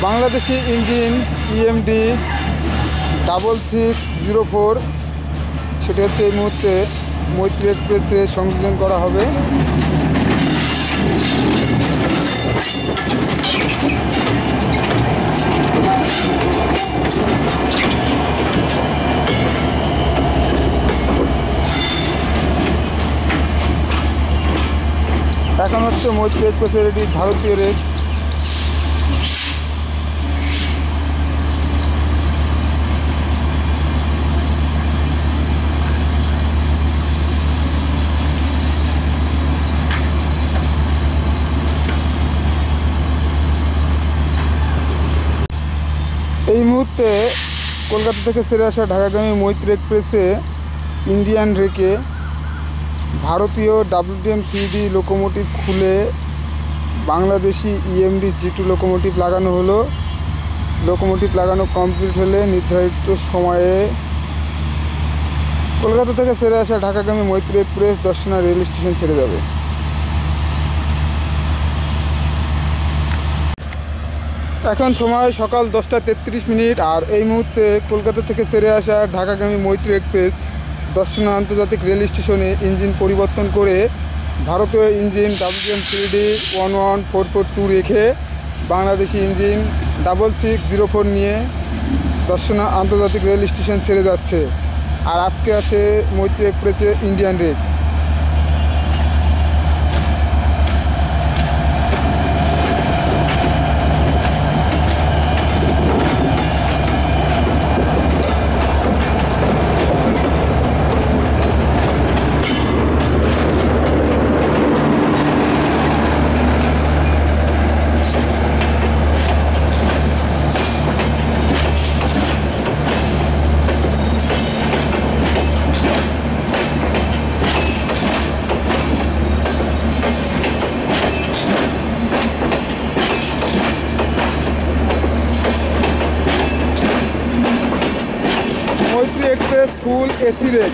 Bangladeshi engine EMD 6604 সেটা হচ্ছে এই মুহূর্তে মৈত্রী এক্সপ্রেসে সংযোজন করা হবে। এখন হচ্ছে মৈত্রী এক্সপ্রেসের এটি ভারতীয় রেক। এই মুহূর্তে কলকাতা থেকে ছেড়ে আসা ঢাকাগামী মৈত্রী এক্সপ্রেসে ইন্ডিয়ান রেকে ভারতীয় WTM3D লোকোমোটিভ খুলে বাংলাদেশি EMD G2 লোকোমোটিভ লাগানো হলো। লোকোমোটিভ লাগানো কমপ্লিট হলে নির্ধারিত সময়ে কলকাতা থেকে ছেড়ে আসা ঢাকাগামী মৈত্রী এক্সপ্রেস দর্শনা রেল স্টেশন ছেড়ে যাবে। এখন সময় সকাল 10:33 আর এই মুহূর্তে কলকাতা থেকে ছেড়ে আসা ঢাকাগামী মৈত্রী এক্সপ্রেস দর্শনা আন্তর্জাতিক রেল স্টেশনে ইঞ্জিন পরিবর্তন করে ভারতীয় ইঞ্জিন WTM3D 11442 রেখে বাংলাদেশি ইঞ্জিন 6604 নিয়ে দর্শনা আন্তর্জাতিক রেল স্টেশন ছেড়ে যাচ্ছে। আর আজকে আছে মৈত্রী এক্সপ্রেসে ইন্ডিয়ান রেক। মৈত্রী এক্সপ্রেস ফুল AC রেক।